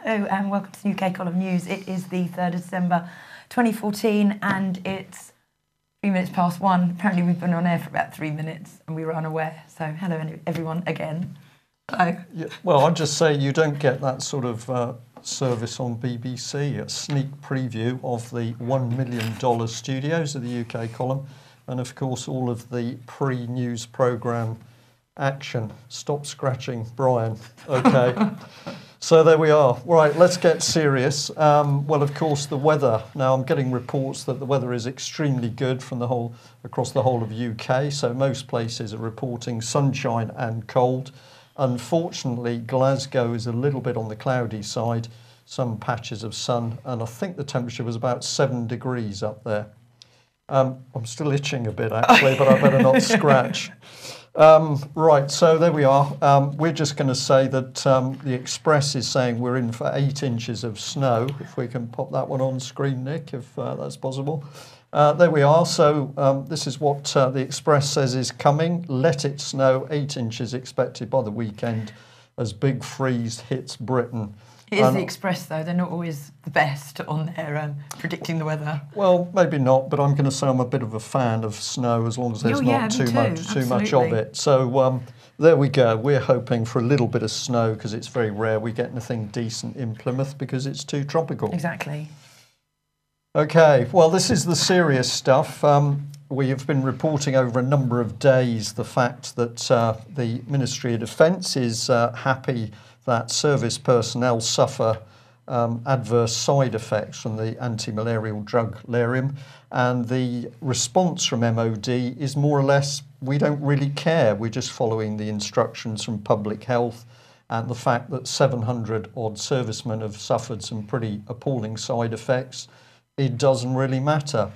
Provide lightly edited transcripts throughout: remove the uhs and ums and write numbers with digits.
And welcome to UK Column News. It is the 3rd of December 2014 and it's 3 minutes past 1. Apparently we've been on air for about 3 minutes and we were unaware. So hello everyone again. Hello. Yeah, well, I'd just say you don't get that sort of service on BBC, a sneak preview of the $1 million studios of the UK Column and of course all of the pre-news programme action. Stop scratching, Brian. Okay. So there we are. Right, let's get serious. Well, of course, the weather. Now, I'm getting reports that the weather is extremely good from across the whole of UK. So most places are reporting sunshine and cold. Unfortunately, Glasgow is a little bit on the cloudy side. Some patches of sun, and I think the temperature was about 7 degrees up there. I'm still itching a bit actually, but I better not scratch. Right, so there we are. We're just going to say that the Express is saying we're in for 8 inches of snow. If we can pop that one on screen, Nick, if that's possible. There we are. So this is what the Express says is coming. Let it snow. 8 inches expected by the weekend as big freeze hits Britain. It is the Express, though. They're not always the best on their predicting the weather. Well, maybe not, but I'm going to say I'm a bit of a fan of snow as long as there's not too much of it. So there we go. We're hoping for a little bit of snow because it's very rare we get anything decent in Plymouth because it's too tropical. Exactly. Okay, well, this is the serious stuff. We have been reporting over a number of days the fact that the Ministry of Defence is happy that service personnel suffer adverse side effects from the anti-malarial drug Lariam, and the response from MOD is more or less, we don't really care, we're just following the instructions from Public Health, and the fact that 700 odd servicemen have suffered some pretty appalling side effects, it doesn't really matter.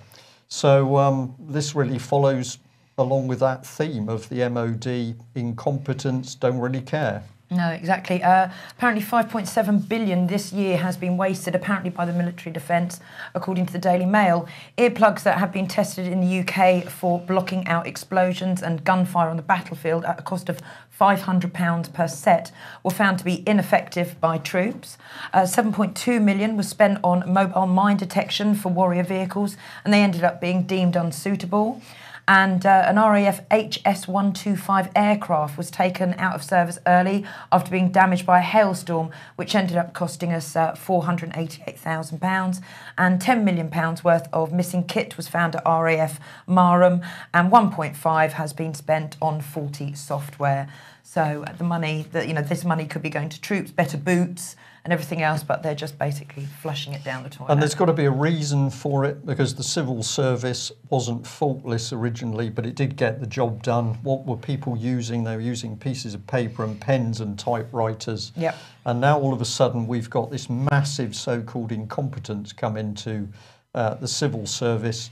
So this really follows along with that theme of the MOD incompetence, don't really care. No, exactly. Apparently 5.7 billion this year has been wasted, apparently by the military defence, according to the Daily Mail. Earplugs that have been tested in the UK for blocking out explosions and gunfire on the battlefield at a cost of £500 per set were found to be ineffective by troops. 7.2 million was spent on mobile mine detection for warrior vehicles, and they ended up being deemed unsuitable. And an RAF HS-125 aircraft was taken out of service early after being damaged by a hailstorm, which ended up costing us £488,000. And £10 million worth of missing kit was found at RAF Marham, and 1.5 has been spent on faulty software. So the money that this money could be going to troops, better boots, and everything else, but they're just basically flushing it down the toilet. And there's got to be a reason for it, because the civil service wasn't faultless originally, but it did get the job done. What were people using? They were using pieces of paper and pens and typewriters. Yep. And now all of a sudden we've got this massive so-called incompetence come into the civil service.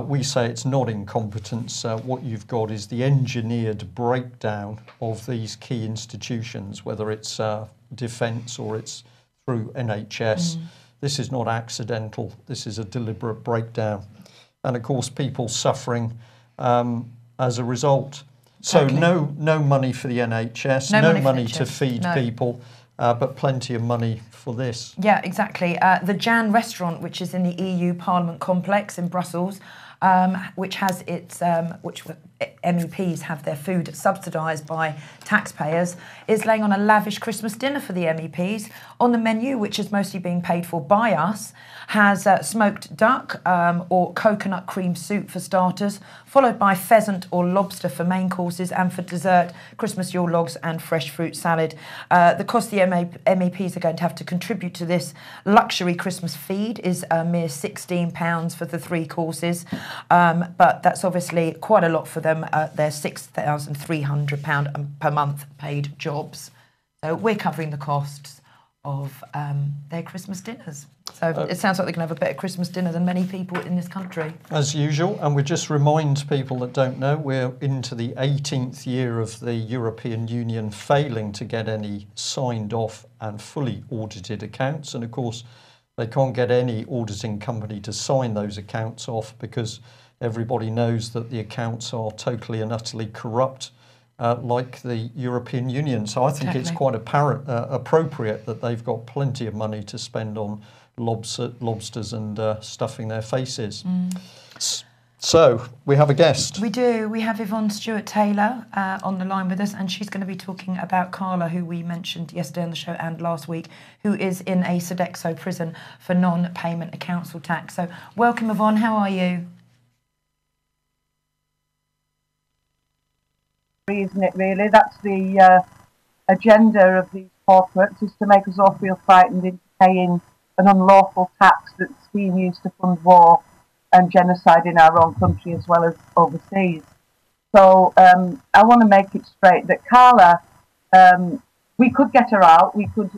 We say it's not incompetence. What you've got is the engineered breakdown of these key institutions, whether it's defence or it's through NHS. This is not accidental. This is a deliberate breakdown. And of course, people suffering as a result. So Exactly. no money for the NHS, no money to feed people, but plenty of money for this. Yeah, exactly. The Jan restaurant, which is in the EU Parliament complex in Brussels, which has its which MEPs have their food subsidised by taxpayers, is laying on a lavish Christmas dinner for the MEPs. On the menu, which is mostly being paid for by us, has smoked duck or coconut cream soup for starters, followed by pheasant or lobster for main courses, and for dessert, Christmas Yule logs and fresh fruit salad. The cost the MEPs are going to have to contribute to this luxury Christmas feed is a mere £16 for the 3 courses, but that's obviously quite a lot for them. They're £6,300 per month paid jobs. So we're covering the costs of their Christmas dinners. So it sounds like they can have a better Christmas dinner than many people in this country. As usual, and we just remind people that don't know, we're into the 18th year of the European Union failing to get any signed off and fully audited accounts. And of course, they can't get any auditing company to sign those accounts off because everybody knows that the accounts are totally and utterly corrupt. like the European Union. So I think it's quite appropriate that they've got plenty of money to spend on lobsters and stuffing their faces. So we have a guest. We do. We have Yvonne Stewart-Taylor on the line with us, and she's going to be talking about Carla, who we mentioned yesterday on the show and last week, who is in a Sodexo prison for non-payment of council tax. So welcome, Yvonne. How are you? Isn't it really? That's the agenda of these corporates, is to make us all feel frightened into paying an unlawful tax that's being used to fund war and genocide in our own country as well as overseas. So I want to make it straight that Carla, we could get her out. We could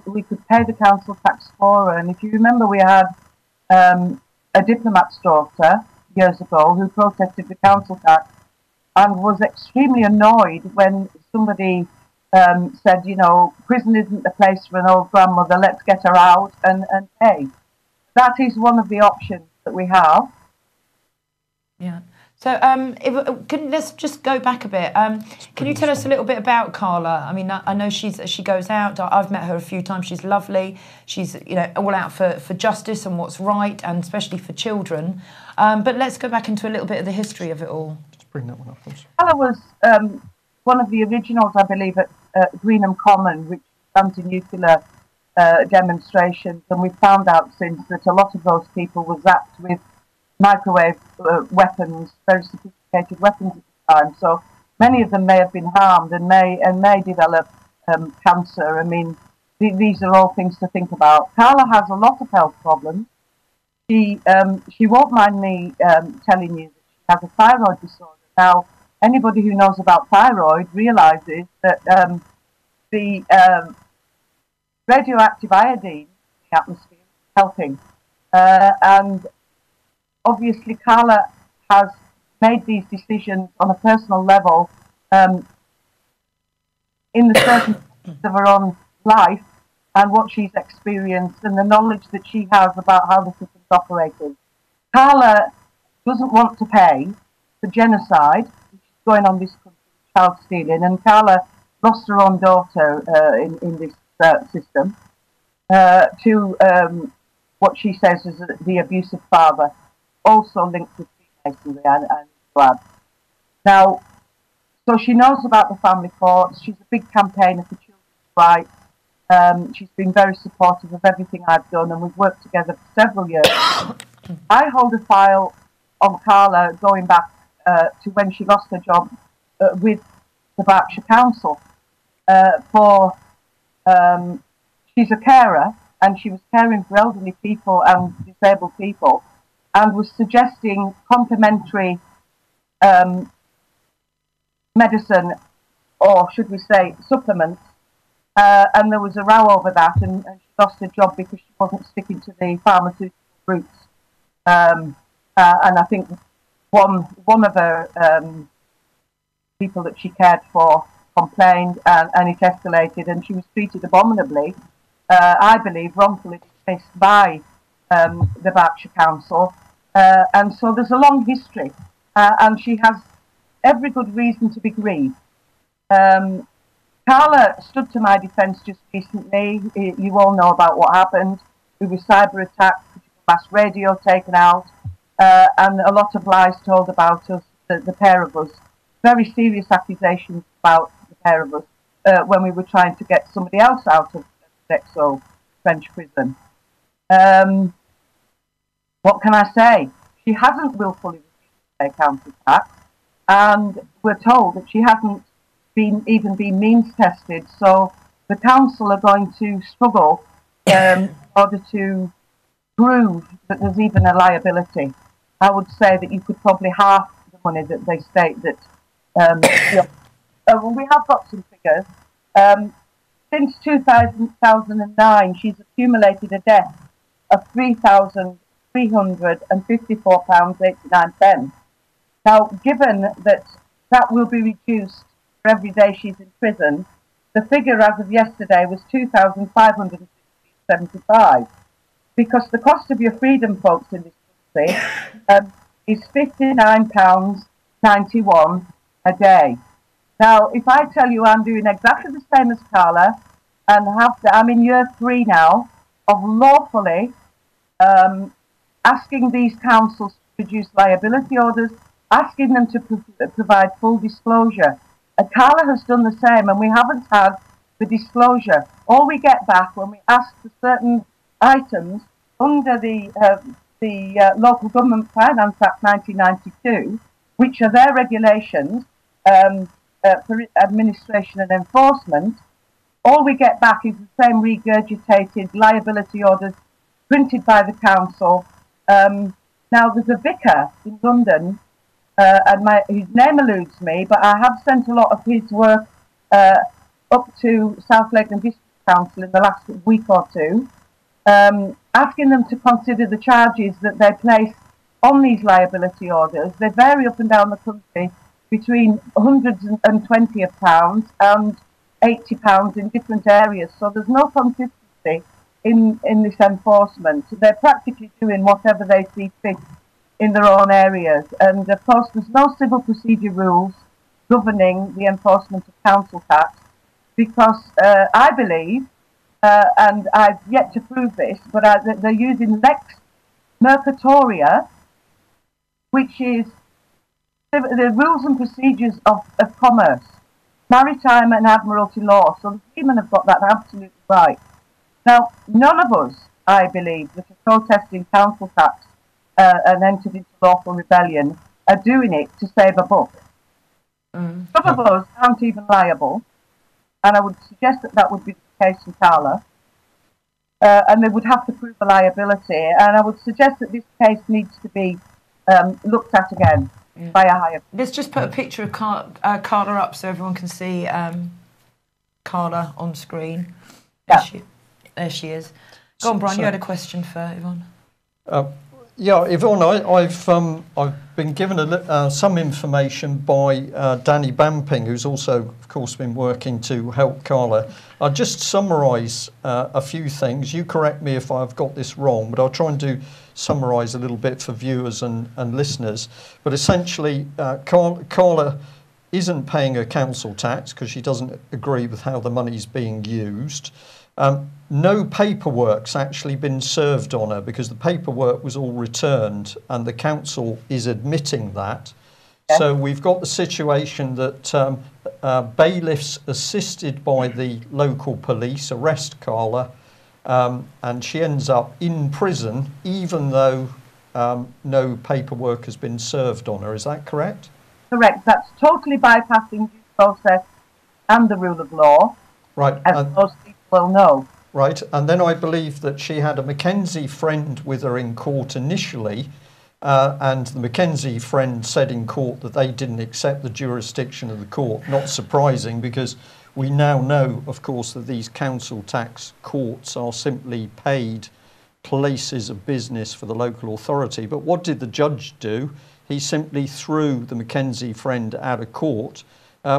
pay the council tax for her. And if you remember, we had a diplomat's daughter years ago who protested the council tax and was extremely annoyed when somebody said, you know, prison isn't the place for an old grandmother. Let's get her out and pay. That is one of the options that we have. Yeah. So let's just go back a bit. Can you tell us a little bit about Carla? I mean, I know she goes out. I've met her a few times. She's lovely. She's, you know, all out for justice and what's right, and especially for children. But let's go back into a little bit of the history of it all. Just bring that one up, please. Carla was one of the originals, I believe, at Greenham Common, which was anti-nuclear demonstrations, and we found out since that a lot of those people were zapped with microwave weapons, very sophisticated weapons at the time. So many of them may have been harmed and may develop cancer. I mean, these are all things to think about. Carla has a lot of health problems. She won't mind me telling you that she has a thyroid disorder. Now, anybody who knows about thyroid realizes that the radioactive iodine in the atmosphere is helping, and obviously, Carla has made these decisions on a personal level in the circumstances of her own life and what she's experienced and the knowledge that she has about how the system's operating. Carla doesn't want to pay for genocide, which is going on this country, child stealing, and Carla lost her own daughter in this system to what she says is the abusive father, also linked with Freemasonry, and glad. Now, so she knows about the family courts. She's a big campaigner for children's rights. She's been very supportive of everything I've done, and we've worked together for several years. I hold a file on Carla going back to when she lost her job with the Berkshire Council. She's a carer, and she was caring for elderly people and disabled people, and was suggesting complementary medicine, or should we say supplements, and there was a row over that, and she lost her job because she wasn't sticking to the pharmaceutical routes. And I think one of her people that she cared for complained, and it escalated, and she was treated abominably, I believe wrongfully dismissed by the Berkshire Council. And so there's a long history, and she has every good reason to be grieved. Carla stood to my defence just recently. You all know about what happened. We were cyber attacked, mass radio taken out, and a lot of lies told about us, the pair of us. Very serious accusations about the pair of us when we were trying to get somebody else out of Sodexo French prison. What can I say? She hasn't willfully refused to pay council tax, and we're told that she hasn't even been means tested. So the council are going to struggle in order to prove that there's even a liability. I would say that you could probably half the money that they state that. Well, we have got some figures. Since 2009, she's accumulated a debt of £3,354.89. Now, given that will be reduced for every day she's in prison, the figure as of yesterday was £2,575. Because the cost of your freedom, folks, in this country is £59.91 a day. Now, if I tell you I'm doing exactly the same as Carla, and I'm in year 3 now of lawfully asking these councils to produce liability orders, asking them to provide full disclosure. Carla has done the same, and we haven't had the disclosure. All we get back when we ask for certain items under the Local Government Finance Act 1992, which are their regulations for administration and enforcement, all we get back is the same regurgitated liability orders printed by the council. Now, there's a vicar in London, and his name eludes me, but I have sent a lot of his work up to South Lakeland District Council in the last week or two, asking them to consider the charges that they place on these liability orders. They vary up and down the country between £120 and £80 in different areas, so there's no consistency in this enforcement. They're practically doing whatever they see fit in their own areas, and of course there's no civil procedure rules governing the enforcement of council tax, because I believe, and I've yet to prove this, but they're using Lex Mercatoria, which is the rules and procedures of commerce, maritime and admiralty law. So the seamen have got that absolutely right. Now, none of us, I believe, that are protesting council tax and entered into lawful rebellion are doing it to save a buck. Some of us aren't even liable, and I would suggest that would be the case in Carla, and they would have to prove a liability, and I would suggest that this case needs to be looked at again by a higher. Let's just put a picture of Carla up so everyone can see Carla on screen. There she is. Go on, Brian, you had a question for Yvonne. Yeah, Yvonne, I've been given some information by Danny Bamping, who's also, of course, been working to help Carla. I'll just summarise a few things. You correct me if I've got this wrong, but I'll try and summarise a little bit for viewers and listeners. But essentially, Carla isn't paying her council tax because she doesn't agree with how the money's being used. No paperwork's actually been served on her because the paperwork was all returned, and the council is admitting that. Yeah. So we've got the situation that bailiffs assisted by the local police arrest Carla, and she ends up in prison even though no paperwork has been served on her. Is that correct? Correct. That's totally bypassing due process and the rule of law. Right. As most people will know. Right, and then I believe that she had a Mackenzie friend with her in court initially, and the Mackenzie friend said in court that they didn't accept the jurisdiction of the court. Not surprising, because we now know, of course, that these council tax courts are simply paid places of business for the local authority. But what did the judge do? He simply threw the Mackenzie friend out of court,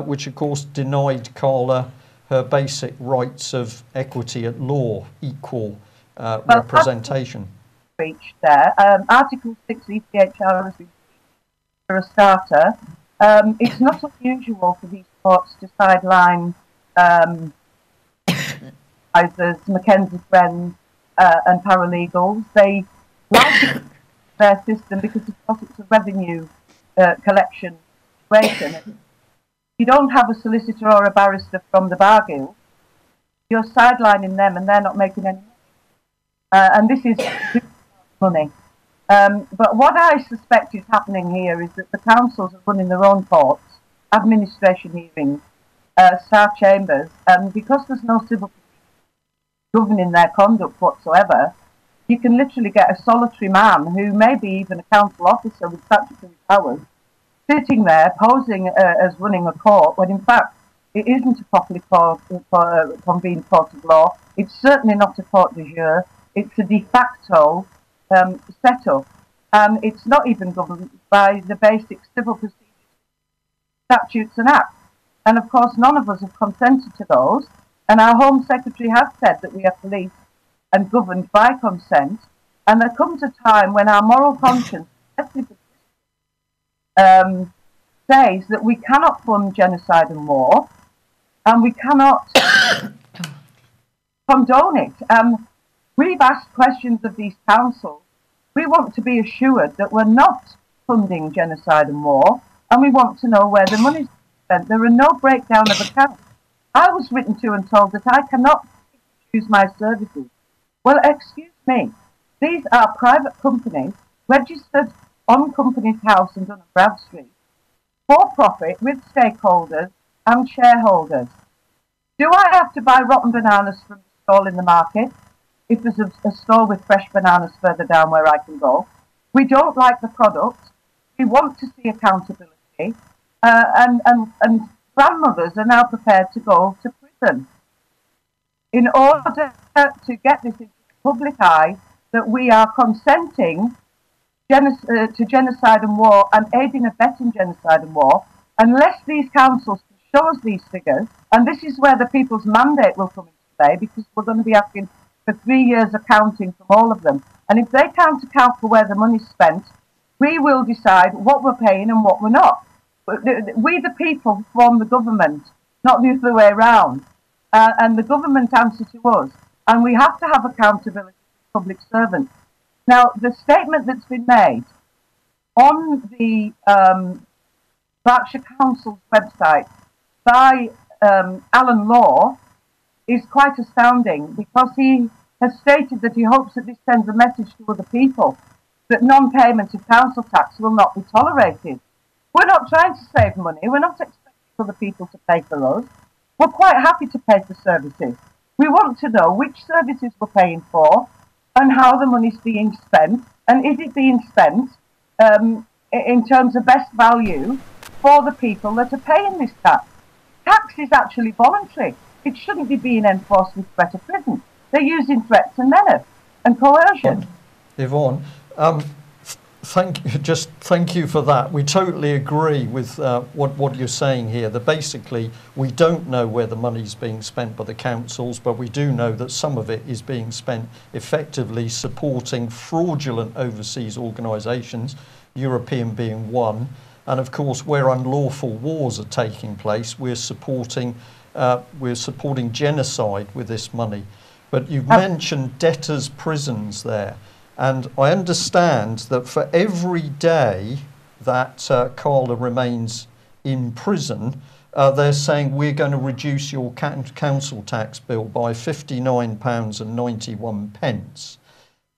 which of course denied Carla her basic rights of equity at law, equal representation. Breach there. Article 6 ECHR has been for a starter. It's not unusual for these courts to sideline advisors, Mackenzie friends, and paralegals. They like their system because, of course, it's a revenue collection situation. You don't have a solicitor or a barrister from the Bar Guild, you're sidelining them and they're not making any money. And this is money. But what I suspect is happening here is that the councils are running their own courts, administration hearings, Star Chambers, and because there's no civil governing their conduct whatsoever, you can literally get a solitary man who may be even a council officer with statutory powers sitting there posing as running a court, when in fact it isn't a properly convened court of law. It's certainly not a court de jure. It's a de facto setup, and it's not even governed by the basic civil procedures, statutes and acts. And of course, none of us have consented to those. And our Home Secretary has said that we are policed and governed by consent. And there comes a time when our moral conscience, says that we cannot fund genocide and war, and we cannot condone it. We've asked questions of these councils. We want to be assured that we're not funding genocide and war, and we want to know where the money's spent. There are no breakdown of accounts. I was written to and told that I cannot choose my services. Well, excuse me. These are private companies registered on Companies House in Dun & Bradstreet, for profit, with stakeholders and shareholders. Do I have to buy rotten bananas from the stall in the market if there's a stall with fresh bananas further down where I can go? We don't like the product. We want to see accountability. And grandmothers are now prepared to go to prison in order to get this into the public eye that we are consenting to genocide and war and aiding and abetting genocide and war, unless these councils can show us these figures. And this is where the people's mandate will come into play, because we're going to be asking for 3 years accounting from all of them. And if they can't account for where the money's spent, we will decide what we're paying and what we're not. We, the people, form the government, not the other way around. And the government answer to us. And we have to have accountability for public servants. Now, the statement that's been made on the Berkshire Council's website by Alan Law is quite astounding, because he has stated that he hopes that this sends a message to other people that non-payment of council tax will not be tolerated. We're not trying to save money. We're not expecting other people to pay for us. We're quite happy to pay for services. We want to know which services we're paying for and how the money's being spent, and is it being spent in terms of best value for the people that are paying this tax. Tax is actually voluntary. It shouldn't be being enforced with threat of prison. They're using threats and menace and coercion. Yvonne, thank you for that. We totally agree with what you're saying here, that basically we don't know where the money's being spent by the councils, but we do know that some of it is being spent effectively supporting fraudulent overseas organisations, European being one, and of course where unlawful wars are taking place, we're supporting genocide with this money. But you've mentioned debtors' prisons there. And I understand that for every day that Carla remains in prison, they're saying we're going to reduce your council tax bill by £59.91.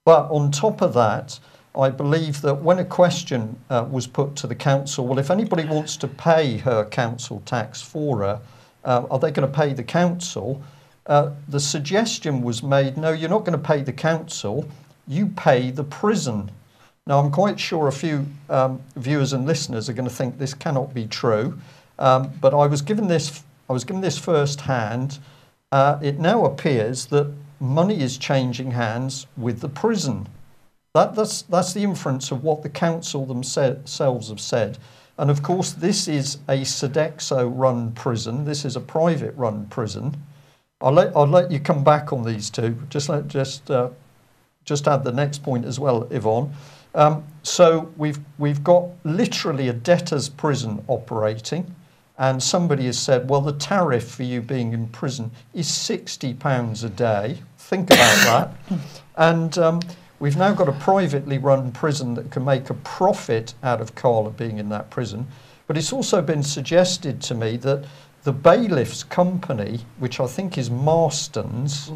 But on top of that, I believe that when a question was put to the council, well, if anybody wants to pay her council tax for her, are they going to pay the council? The suggestion was made, no, you're not going to pay the council. You pay the prison. Now, I'm quite sure a few viewers and listeners are going to think this cannot be true, but I was given this firsthand. It now appears that money is changing hands with the prison. That's the inference of what the council themselves have said. And of course, this is a Sodexo-run prison. This is a private-run prison. I'll let you come back on these two. Just add the next point as well, Yvonne. So we've got literally a debtor's prison operating, and somebody has said, well, the tariff for you being in prison is £60 a day. Think about that. And we've now got a privately run prison that can make a profit out of Carla being in that prison. But it's also been suggested to me that the bailiff's company, which I think is Marston's,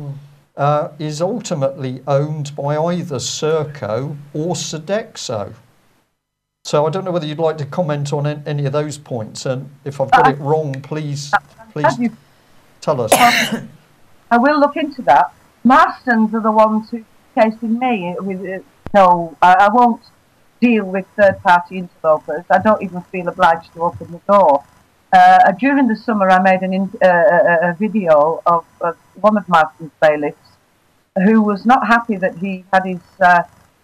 is ultimately owned by either Serco or Sodexo. So I don't know whether you'd like to comment on any of those points, and if I've got it wrong, please tell us. I will look into that. Marston's are the ones who are chasing me with no. I won't deal with third-party interlopers. I don't even feel obliged to open the door. During the summer, I made a video of one of Marston's bailiffs who was not happy that he had his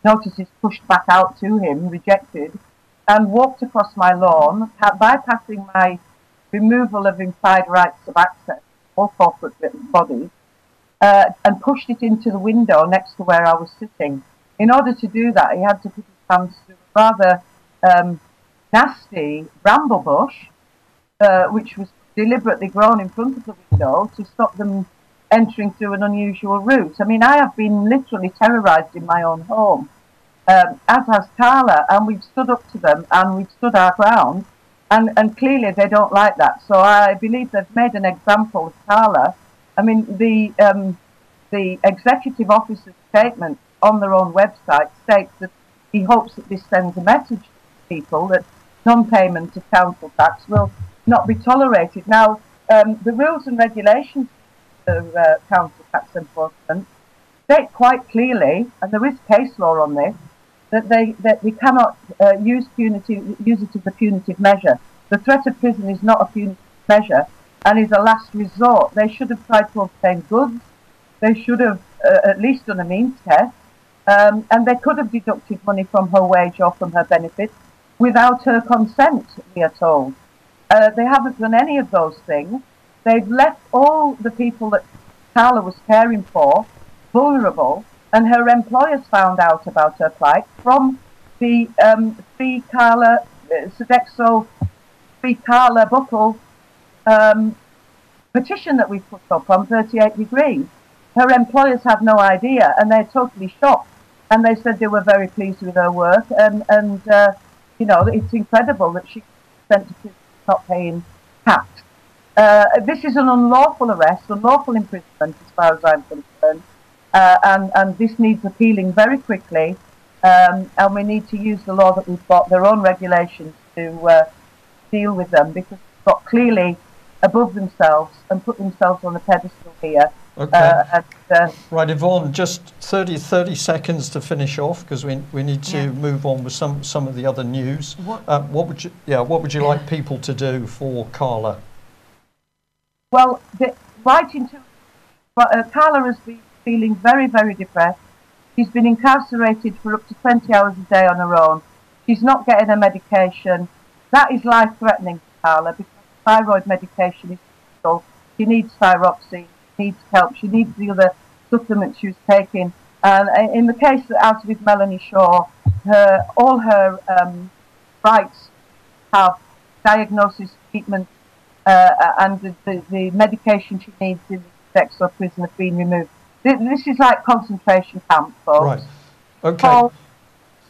notices pushed back out to him, rejected, and walked across my lawn, bypassing my removal of implied rights of access, all corporate bodies, and pushed it into the window next to where I was sitting. In order to do that, he had to put his hands through a rather nasty bramble bush, which was deliberately grown in front of the window to stop them entering through an unusual route. I mean, I have been literally terrorised in my own home, as has Carla, and we've stood up to them and we've stood our ground, and clearly they don't like that. So I believe they've made an example of Carla. I mean, the executive officer's statement on their own website states that he hopes that this sends a message to people that non-payment of council tax will not be tolerated. Now, the rules and regulations of council tax enforcement state quite clearly, and there is case law on this, that we cannot use it as a punitive measure. The threat of prison is not a punitive measure and is a last resort. They should have tried to obtain goods. They should have at least done a means test, and they could have deducted money from her wage or from her benefits without her consent, we are told. They haven't done any of those things. They've left all the people that Carla was caring for vulnerable, and her employers found out about her plight from the Free Carla, Sodexo Free Carla Buckle petition that we put up on 38 Degrees. Her employers have no idea, and they're totally shocked. And they said they were very pleased with her work, and you know, it's incredible that she sent to prison not paying tax. This is an unlawful arrest, unlawful imprisonment, as far as I'm concerned, and this needs appealing very quickly, and we need to use the law that we've got, their own regulations, to deal with them, because they've got clearly above themselves and put themselves on a pedestal here. Okay. Right, Yvonne, just 30 seconds to finish off, because we need to move on with some of the other news. What would you like people to do for Carla? Well, Carla has been feeling very, very depressed. She's been incarcerated for up to 20 hours a day on her own. She's not getting her medication. That is life-threatening for Carla, because thyroid medication is critical. She needs thyroxine. Needs help. She needs the other supplements she was taking. And in the case out with Melanie Shaw, all her rights have diagnosis, treatment, and the medication she needs in the Sodexo prison have been removed. This is like concentration camp, folks. Right. Okay. So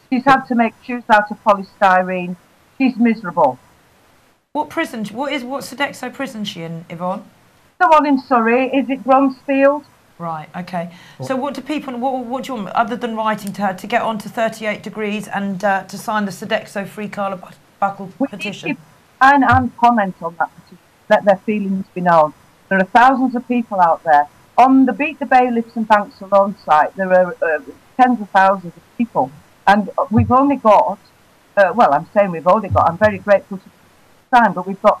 she's had to make shoes out of polystyrene. She's miserable. What prison? What Sodexo prison is she in, Yvonne? The one in Surrey, is it Bronzefield? Right, okay. So what do people, what do you want, other than writing to her, to get on to 38 Degrees and to sign the Sodexo Free Carla Buckle petition? And comment on that petition, let their feelings be known. There are thousands of people out there. On the Beat the Bailiffs and Banks Alone site, there are tens of thousands of people. And we've only got, well, I'm saying we've only got, I'm very grateful to the time, but we've got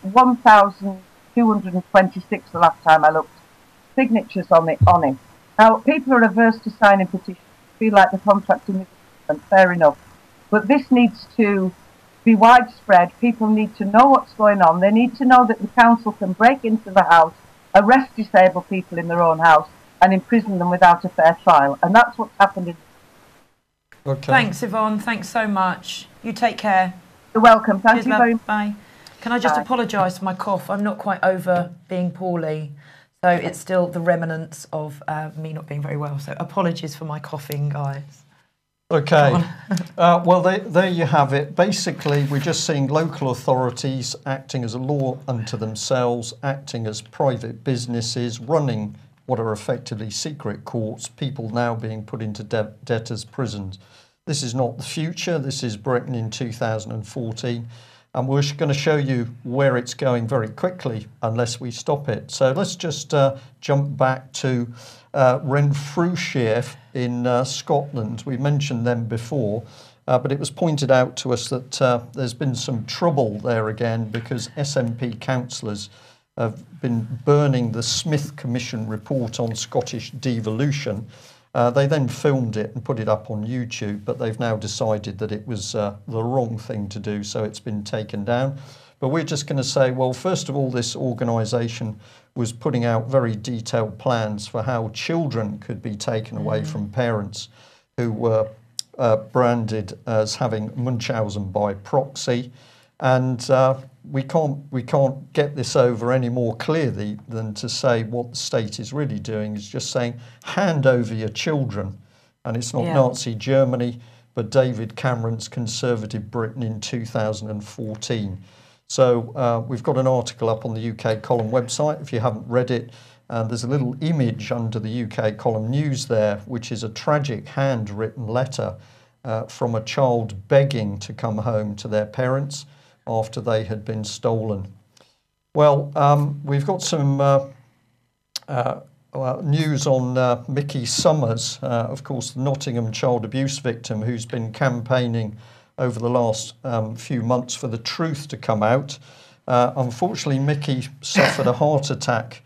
1,226 the last time I looked, signatures on it. Now, people are averse to signing petitions, feel like the contracting is fair enough. But this needs to be widespread. People need to know what's going on. They need to know that the council can break into the house, arrest disabled people in their own house, and imprison them without a fair trial. And that's what's happened. Okay. Thanks, Yvonne. Thanks so much. You take care. You're welcome. Thank Cheers, you very much. Bye. Can I just apologise for my cough? I'm not quite over being poorly, so it's still the remnants of me not being very well. So apologies for my coughing, guys. Okay. Well, there you have it. Basically, we're just seeing local authorities acting as a law unto themselves, acting as private businesses, running what are effectively secret courts, people now being put into debtors' prisons. This is not the future. This is Britain in 2014. And we're going to show you where it's going very quickly unless we stop it. So let's just jump back to Renfrewshire in Scotland. We mentioned them before, but it was pointed out to us that there's been some trouble there again because SNP councillors have been burning the Smith Commission report on Scottish devolution. They then filmed it and put it up on YouTube, but they've now decided that it was the wrong thing to do, so it's been taken down. But we're just going to say, well, first of all, this organisation was putting out very detailed plans for how children could be taken away from parents who were branded as having Munchausen by proxy, and we can't get this over any more clearly than to say what the state is really doing is just saying hand over your children, and it's not Nazi Germany but David Cameron's Conservative Britain in 2014. So we've got an article up on the UK Column website if you haven't read it. And there's a little image under the UK Column News there, which is a tragic handwritten letter from a child begging to come home to their parents after they had been stolen. Well, we've got some news on Mickey Summers, of course, the Nottingham child abuse victim who's been campaigning over the last few months for the truth to come out. Unfortunately, Mickey suffered a heart attack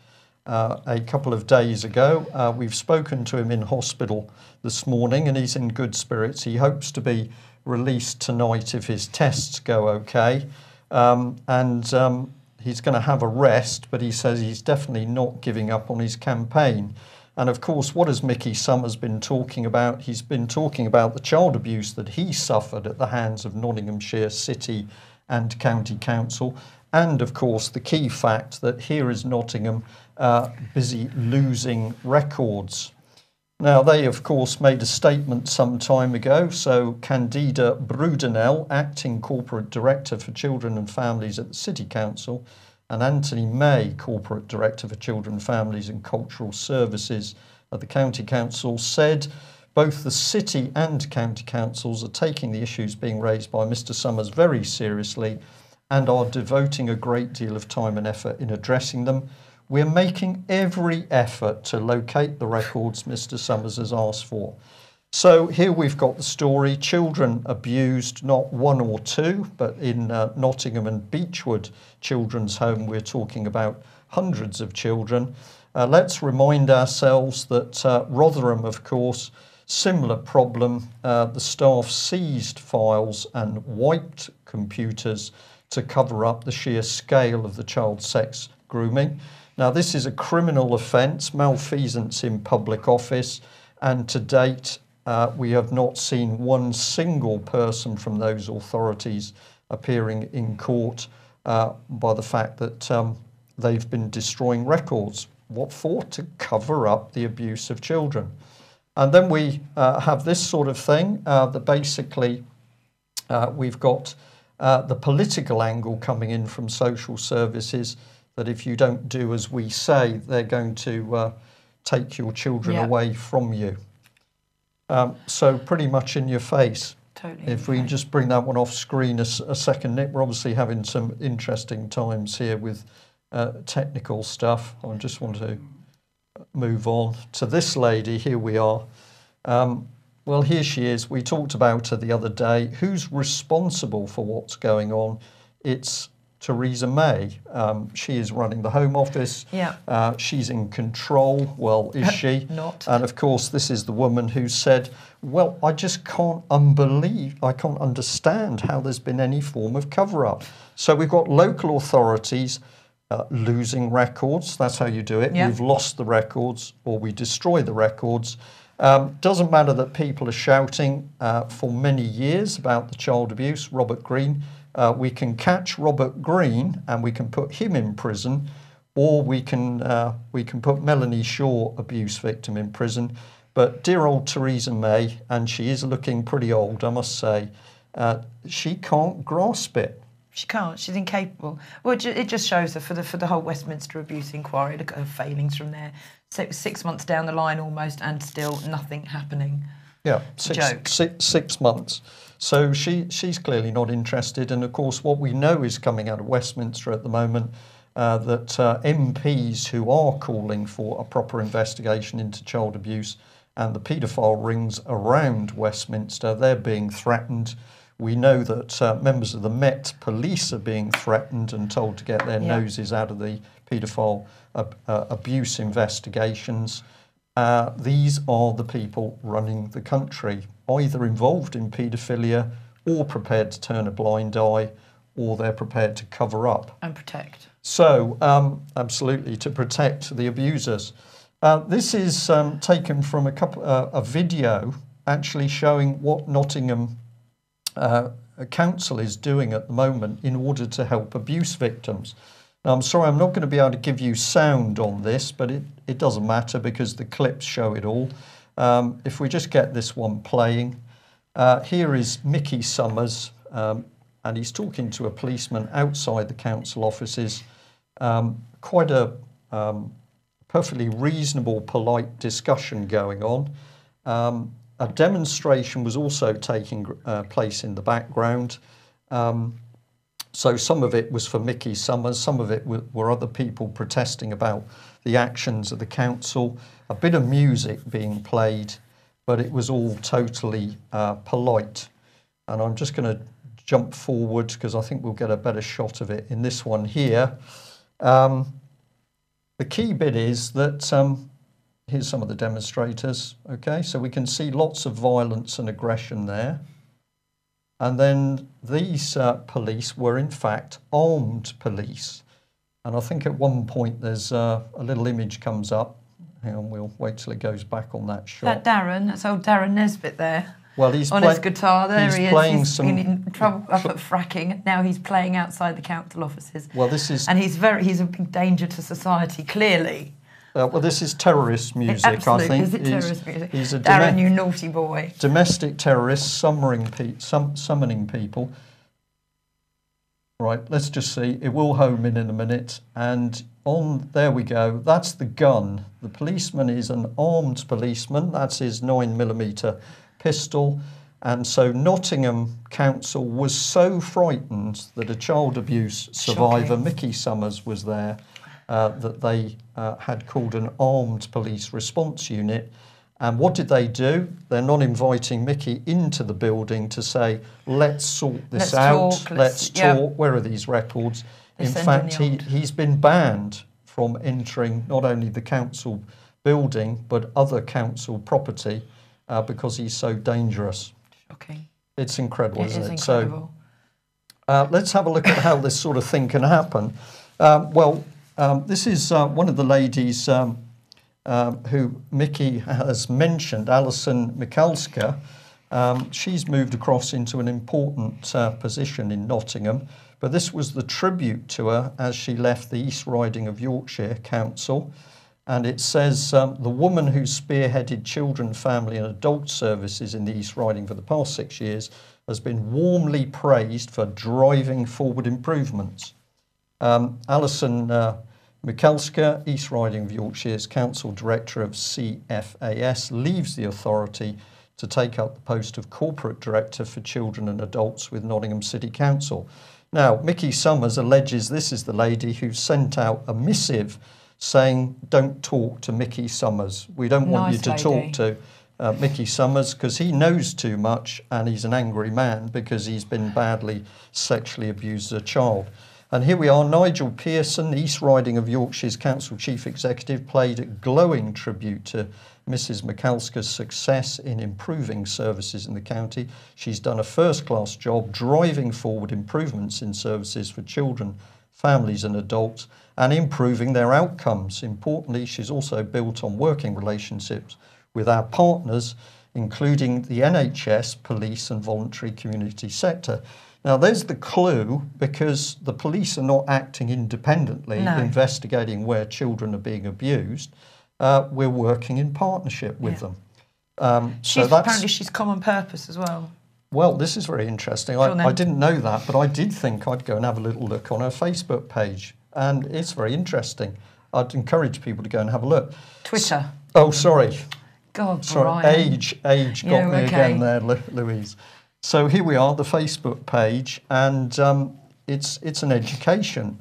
a couple of days ago. We've spoken to him in hospital this morning and he's in good spirits. He hopes to be released tonight if his tests go okay. He's going to have a rest, but he says he's definitely not giving up on his campaign. And of course, what has Mickey Summers been talking about? He's been talking about the child abuse that he suffered at the hands of Nottinghamshire City and County Council. And of course, the key fact that here is Nottingham busy losing records. Now, they, of course, made a statement some time ago. So Candida Brudenell, Acting Corporate Director for Children and Families at the City Council, and Anthony May, Corporate Director for Children, Families and Cultural Services at the County Council, said both the City and County Councils are taking the issues being raised by Mr Summers very seriously and are devoting a great deal of time and effort in addressing them. We're making every effort to locate the records Mr Summers has asked for. So here we've got the story, children abused, not one or two, but in Nottingham and Beechwood Children's Home, we're talking about hundreds of children. Let's remind ourselves that Rotherham, of course, similar problem. The staff seized files and wiped computers to cover up the sheer scale of the child sex grooming. Now, this is a criminal offence, malfeasance in public office, and to date, we have not seen one single person from those authorities appearing in court by the fact that they've been destroying records. What for? To cover up the abuse of children. And then we have this sort of thing that basically we've got the political angle coming in from social services, that if you don't do as we say, they're going to take your children away from you. So pretty much in your face. Totally. If we can just bring that one off screen a second, Nick, we're obviously having some interesting times here with technical stuff. I just want to move on to this lady. Here we are. Well, here she is. We talked about her the other day. Who's responsible for what's going on? It's Theresa May. She is running the Home Office. Yeah. She's in control. Well, is she? Not. And of course, this is the woman who said, well, I just can't understand how there's been any form of cover-up. So we've got local authorities losing records. That's how you do it. Yeah. We've lost the records, or we destroy the records. Doesn't matter that people are shouting for many years about the child abuse. Robert Green. We can catch Robert Green and we can put him in prison, or we can put Melanie Shaw, abuse victim, in prison. But dear old Theresa May, and she is looking pretty old, I must say, she can't grasp it. She can't. She's incapable. Well, it just shows her for the whole Westminster abuse inquiry. Look at her failings from there. 6 months down the line almost, and still nothing happening. Yeah, six months. So she's clearly not interested. And of course, what we know is coming out of Westminster at the moment, that MPs who are calling for a proper investigation into child abuse and the paedophile rings around Westminster, they're being threatened. We know that members of the Met Police are being threatened and told to get their noses out of the paedophile abuse investigations. These are the people running the country, either involved in paedophilia or prepared to turn a blind eye, or they're prepared to cover up. And protect. So, absolutely, to protect the abusers. This is taken from a video actually showing what Nottingham Council is doing at the moment in order to help abuse victims. Now, I'm sorry, I'm not going to be able to give you sound on this, but it doesn't matter because the clips show it all. If we just get this one playing, here is Mickey Summers, and he's talking to a policeman outside the council offices. Quite a perfectly reasonable, polite discussion going on. A demonstration was also taking place in the background. So some of it was for Mickey Summers, some of it were other people protesting about the actions of the council. A bit of music being played, but it was all totally polite. And I'm just going to jump forward because I think we'll get a better shot of it in this one here. The key bit is that here's some of the demonstrators. Okay, so we can see lots of violence and aggression there. And then these police were in fact armed police. And I think at one point there's a little image comes up. Hang on, we'll wait till it goes back on that shot. That Darren, that's old Darren Nesbitt there. Well, he's on his guitar. There he is. He's been in trouble up at fracking. Now he's playing outside the council offices. Well, this is, and he's a big danger to society. Clearly. Well, this is terrorist music. Absolutely, I think. Is it terrorist music? He's a Darren, you naughty boy. Domestic terrorist summoning people. Right, let's just see. It will home in a minute. And there we go. That's the gun. The policeman is an armed policeman. That's his 9mm pistol. And so Nottingham Council was so frightened that a child abuse survivor, Shocking. Mickey Summers, was there, that they had called an armed police response unit. And what did they do? They're not inviting Mickey into the building to say, let's sort this out, let's talk, where are these records? In fact, he's been banned from entering not only the council building, but other council property because he's so dangerous. Shocking. It's incredible, isn't it? Incredible. So let's have a look at how this sort of thing can happen. This is one of the ladies who Mickey has mentioned, Alison Michalska. She's moved across into an important position in Nottingham, but this was the tribute to her as she left the East Riding of Yorkshire Council. And it says, the woman who spearheaded children, family and adult services in the East Riding for the past 6 years has been warmly praised for driving forward improvements. Alison Michalska, East Riding of Yorkshire's Council Director of CFAS, leaves the authority to take up the post of Corporate Director for Children and Adults with Nottingham City Council. Now, Mickey Summers alleges this is the lady who sent out a missive saying, don't talk to Mickey Summers. We don't want you to talk to Mickey Summers because he knows too much and he's an angry man because he's been badly sexually abused as a child. And here we are, Nigel Pearson, East Riding of Yorkshire's Council Chief Executive, played a glowing tribute to Mrs Michalska's success in improving services in the county. She's done a first-class job driving forward improvements in services for children, families and adults, and improving their outcomes. Importantly, she's also built on working relationships with our partners, including the NHS, police and voluntary community sector. Now, there's the clue, because the police are not acting independently, investigating where children are being abused. We're working in partnership with them. Apparently she's common purpose as well. Well, this is very interesting. I didn't know that, but I did think I'd go and have a little look on her Facebook page. And it's very interesting. I'd encourage people to go and have a look. Twitter. Oh, sorry. God, sorry. Brian. Age got me again there, Louise. So here we are, the Facebook page, and it's an education.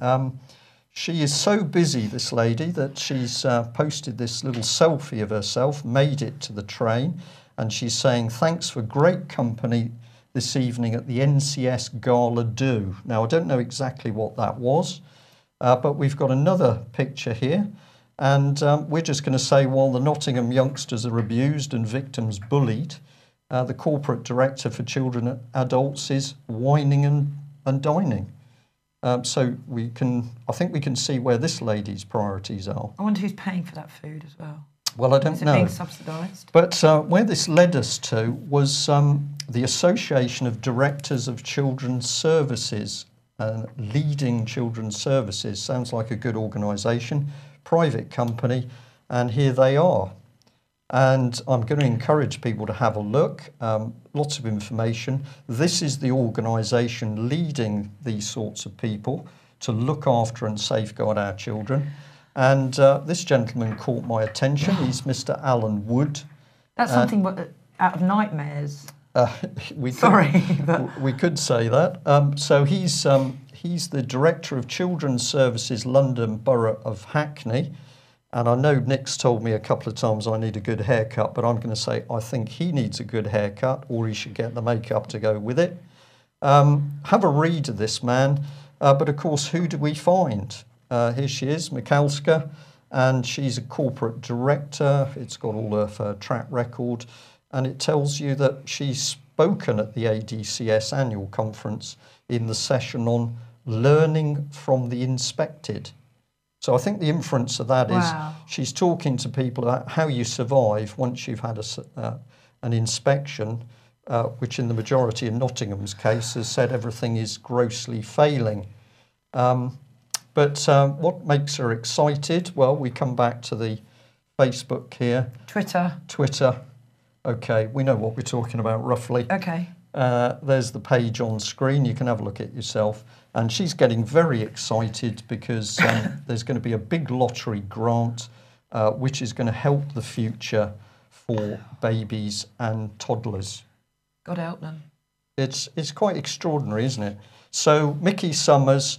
She is so busy, this lady, that she's posted this little selfie of herself, made it to the train, and she's saying, thanks for great company this evening at the NCS Gala Do. Now, I don't know exactly what that was, but we've got another picture here, and we're just going to say, while the Nottingham youngsters are abused and victims bullied, the Corporate Director for Children and Adults is whining and dining. So I think we can see where this lady's priorities are. I wonder who's paying for that food as well. Well, I don't Is it know. being subsidised? But where this led us to was the Association of Directors of Children's Services, leading children's services. Sounds like a good organisation, private company, and here they are. And I'm going to encourage people to have a look. Lots of information. This is the organisation leading these sorts of people to look after and safeguard our children. And this gentleman caught my attention. He's Mr. Alan Wood. That's something out of nightmares. We could say that. So he's the Director of Children's Services, London Borough of Hackney. And I know Nick's told me a couple of times I need a good haircut, but I'm going to say I think he needs a good haircut, or he should get the makeup to go with it. Have a read of this man. But of course, who do we find? Here she is, Michalska, and she's a corporate director. It's got all of her track record, and it tells you that she's spoken at the ADCS annual conference in the session on learning from the inspected. So I think the inference of that is she's talking to people about how you survive once you've had an inspection, which in the majority in Nottingham's case has said everything is grossly failing. But what makes her excited? Well, we come back to the Facebook here. Twitter. Okay, we know what we're talking about roughly. Okay. There's the page on screen. You can have a look at it yourself. And she's getting very excited because there's going to be a big lottery grant which is going to help the future for babies and toddlers. God help them. It's quite extraordinary, isn't it? So Mickey Summers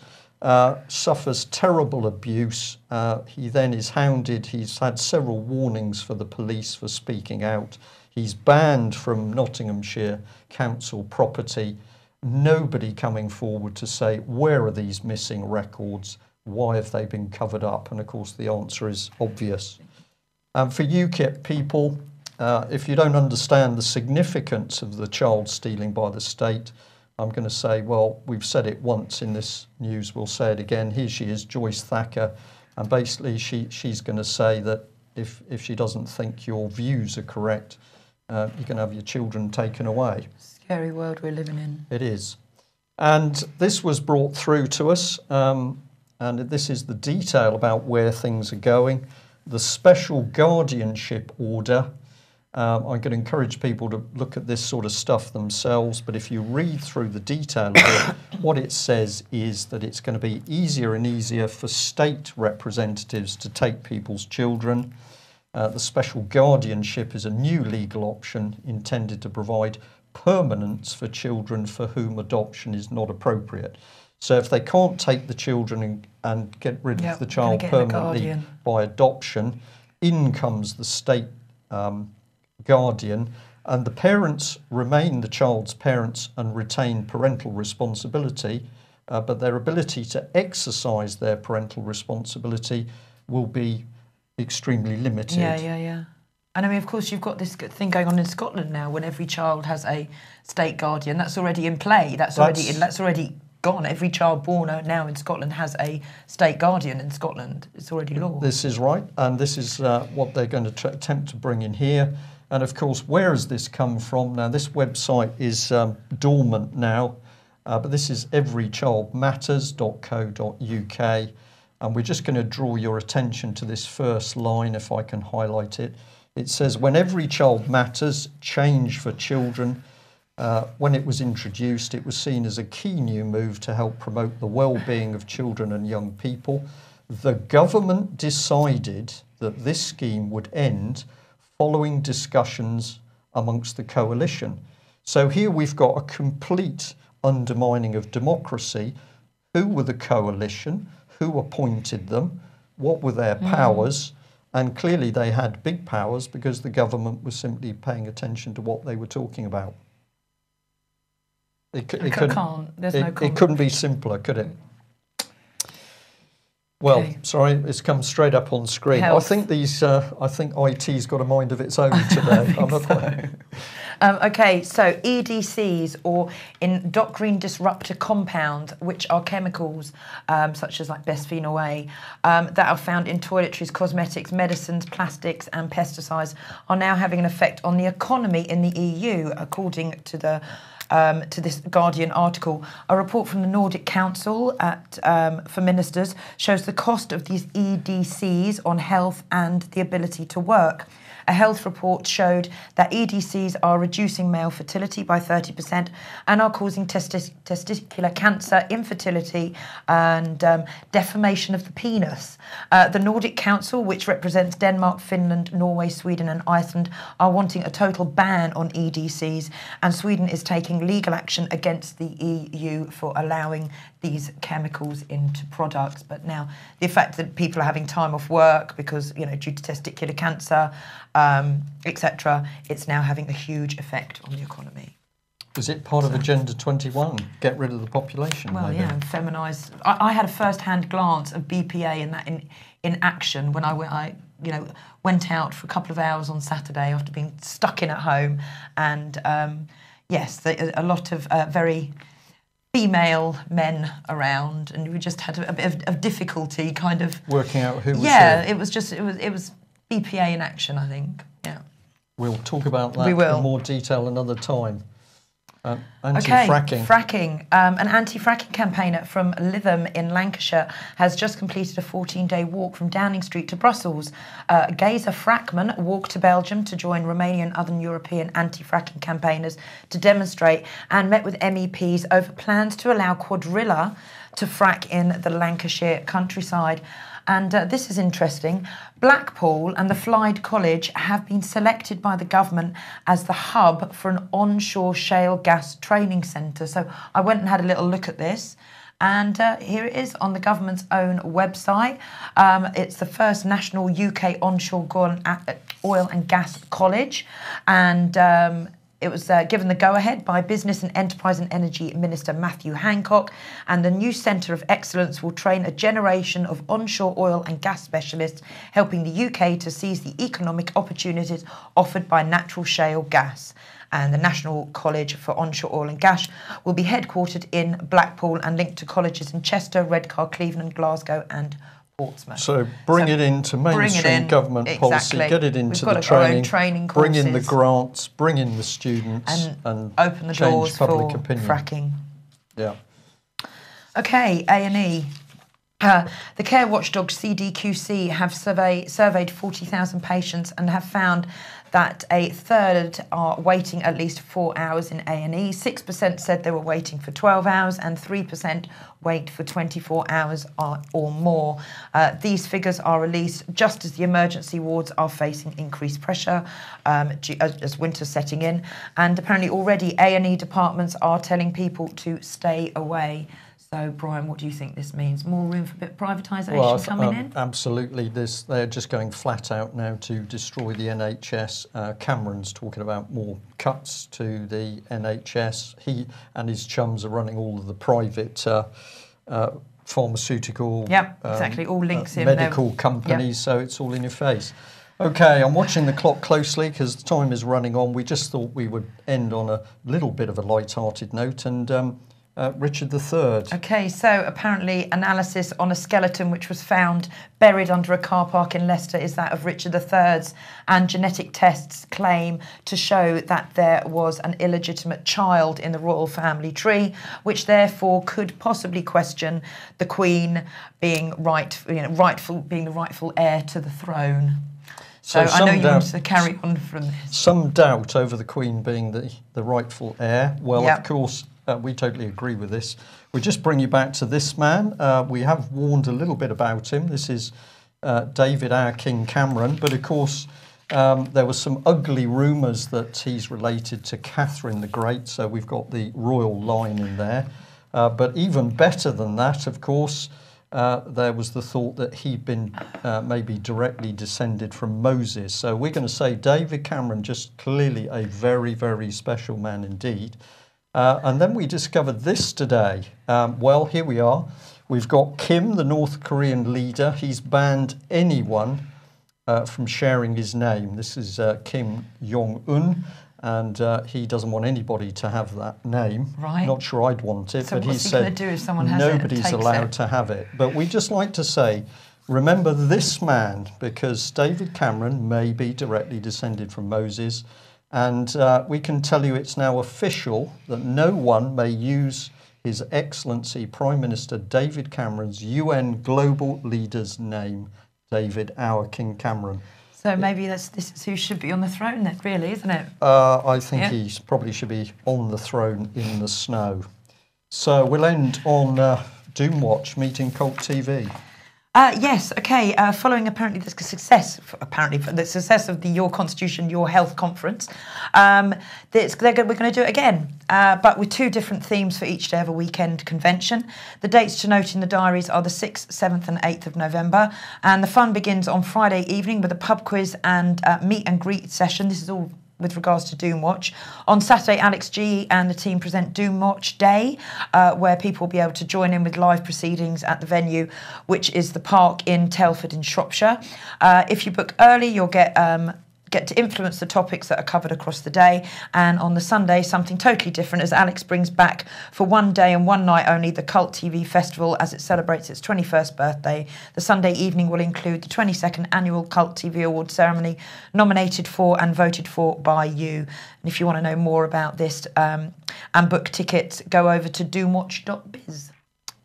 suffers terrible abuse. He then is hounded. He's had several warnings for the police for speaking out. He's banned from Nottinghamshire Council property. Nobody coming forward to say, where are these missing records? Why have they been covered up? And of course, the answer is obvious. And for UKIP people, if you don't understand the significance of the child stealing by the state, I'm going to say, well, we've said it once in this news, we'll say it again. Here she is, Joyce Thacker, and basically she's going to say that if she doesn't think your views are correct, you can have your children taken away. Scary world we're living in. It is. And this was brought through to us, and this is the detail about where things are going. The special guardianship order. I'm going to encourage people to look at this sort of stuff themselves, but if you read through the detail of it, what it says is that it's going to be easier and easier for state representatives to take people's children. The special guardianship is a new legal option intended to provide permanence for children for whom adoption is not appropriate. So if they can't take the children and get rid of the child permanently by adoption, in comes the state guardian, and the parents remain the child's parents and retain parental responsibility, but their ability to exercise their parental responsibility will be extremely limited. Yeah. And I mean, of course, you've got this thing going on in Scotland now when every child has a state guardian. That's already in play. That's already gone. Every child born now in Scotland has a state guardian in Scotland. It's already law. This is right, and this is what they're going to attempt to bring in here. And of course, where has this come from? Now, this website is dormant now, but this is everychildmatters.co.uk. And we're just going to draw your attention to this first line, if I can highlight it. It says, when Every Child Matters, Change for Children, when it was introduced, it was seen as a key new move to help promote the well-being of children and young people. The government decided that this scheme would end following discussions amongst the coalition. So here we've got a complete undermining of democracy. Who were the coalition? Who appointed them? What were their powers? And clearly they had big powers because the government was simply paying attention to what they were talking about. It couldn't be simpler, could it? Well, sorry, it's come straight up on screen. Health. I think IT's got a mind of its own today. I'm not quite. Okay, so EDCs, or endocrine disruptor compounds, which are chemicals such as like bisphenol A, that are found in toiletries, cosmetics, medicines, plastics and pesticides, are now having an effect on the economy in the EU, according to the to this Guardian article. A report from the Nordic Council for Ministers shows the cost of these EDCs on health and the ability to work. A health report showed that EDCs are reducing male fertility by 30% and are causing testicular cancer, infertility and deformation of the penis. The Nordic Council, which represents Denmark, Finland, Norway, Sweden and Iceland, are wanting a total ban on EDCs, and Sweden is taking legal action against the EU for allowing these chemicals into products. But now the fact that people are having time off work because, you know, due to testicular cancer, etc., it's now having a huge effect on the economy. Is it part of Agenda 21? Get rid of the population? Well, maybe? yeah, feminise. I had a first-hand glance of BPA in that in action when I went out for a couple of hours on Saturday after being stuck in at home, and yes, a lot of very female men around, and we just had a bit of difficulty kind of working out who was who. It was BPA in action, I think. Yeah. We'll talk about that in more detail another time. Anti-fracking. Okay, fracking. An anti-fracking campaigner from Lytham in Lancashire has just completed a 14-day walk from Downing Street to Brussels. Geza Frackman walked to Belgium to join Romania and other European anti-fracking campaigners to demonstrate, and met with MEPs over plans to allow Quadrilla to frack in the Lancashire countryside. And this is interesting. Blackpool and the Flyde College have been selected by the government as the hub for an onshore shale gas training centre. So I went and had a little look at this. And here it is on the government's own website. It's the first national UK onshore oil and gas college. And it was given the go-ahead by Business and Enterprise and Energy Minister Matthew Hancock, and the new Centre of Excellence will train a generation of onshore oil and gas specialists, helping the UK to seize the economic opportunities offered by natural shale gas. And the National College for Onshore Oil and Gas will be headquartered in Blackpool and linked to colleges in Chester, Redcar, Cleveland, Glasgow and Portsmouth. So bring it into mainstream government policy, get it into the training, bring in the grants, bring in the students, and open the doors public for opinion. Fracking. Yeah. Okay, A&E. The care watchdog CDQC have surveyed 40,000 patients and have found that a third are waiting at least 4 hours in A&E. 6% said they were waiting for 12 hours and 3% wait for 24 hours or more. These figures are released just as the emergency wards are facing increased pressure as winter's setting in. And apparently already A&E departments are telling people to stay away. So, Brian, what do you think this means? More room for a bit of privatisation coming in? Absolutely. They're just going flat out now to destroy the NHS. Cameron's talking about more cuts to the NHS. He and his chums are running all of the private pharmaceutical all links in medical companies, so it's all in your face. Okay, I'm watching the clock closely because the time is running on. We just thought we would end on a little bit of a light-hearted note, and Richard III. Okay, so apparently analysis on a skeleton which was found buried under a car park in Leicester is that of Richard III's, and genetic tests claim to show that there was an illegitimate child in the royal family tree, which therefore could possibly question the Queen being the rightful heir to the throne. So I know you wanted to carry on from this. Some doubt over the Queen being the rightful heir. Well, of course, we totally agree with this. We just bring you back to this man. We have warned a little bit about him. This is David, our King Cameron. But of course, there were some ugly rumours that he's related to Catherine the Great. So we've got the royal line in there. But even better than that, of course, there was the thought that he'd been maybe directly descended from Moses. So we're going to say David Cameron, just clearly a very, very special man indeed. And then we discovered this today. Well, here we are. We've got Kim, the North Korean leader. He's banned anyone from sharing his name. This is Kim Jong-un. and he doesn't want anybody to have that name. Right. Not sure I'd want it, So but he what's he gonna said do if someone has it and nobody's takes allowed it? to have it. But we just like to say, remember this man, because David Cameron may be directly descended from Moses, and we can tell you it's now official that no one may use His Excellency Prime Minister David Cameron's UN Global Leader's name, David Our King Cameron. So maybe this is who should be on the throne then, really, isn't it? I think Yeah. he probably should be on the throne in the snow. So we'll end on Doomwatch meeting Cult TV. Yes, okay. Following apparently the success of the Your Constitution, Your Health conference, we're going to do it again, but with 2 different themes for each day of a weekend convention. The dates to note in the diaries are the 6th, 7th and 8th of November, and the fun begins on Friday evening with a pub quiz and meet and greet session. This is all with regards to Doomwatch. On Saturday, Alex G and the team present Doomwatch Day, where people will be able to join in with live proceedings at the venue, which is the Park in Telford in Shropshire. If you book early, you'll get to influence the topics that are covered across the day. And on the Sunday, something totally different, as Alex brings back for one day and one night only the Cult TV Festival as it celebrates its 21st birthday. The Sunday evening will include the 22nd Annual Cult TV Award ceremony, nominated for and voted for by you. And if you want to know more about this and book tickets, go over to doomwatch.biz.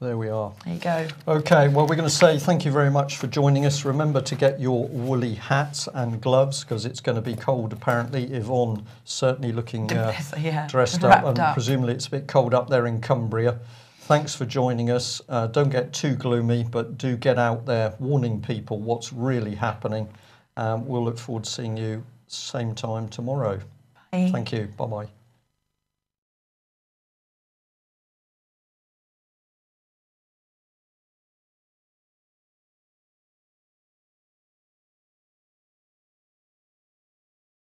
There we are. There you go. Okay, well, we're going to say thank you very much for joining us. Remember to get your woolly hats and gloves, because it's going to be cold, apparently. Yvonne certainly looking dressed up, and presumably it's a bit cold up there in Cumbria. Thanks for joining us. Don't get too gloomy, but do get out there warning people what's really happening. We'll look forward to seeing you same time tomorrow. Bye. Thank you. Bye-bye.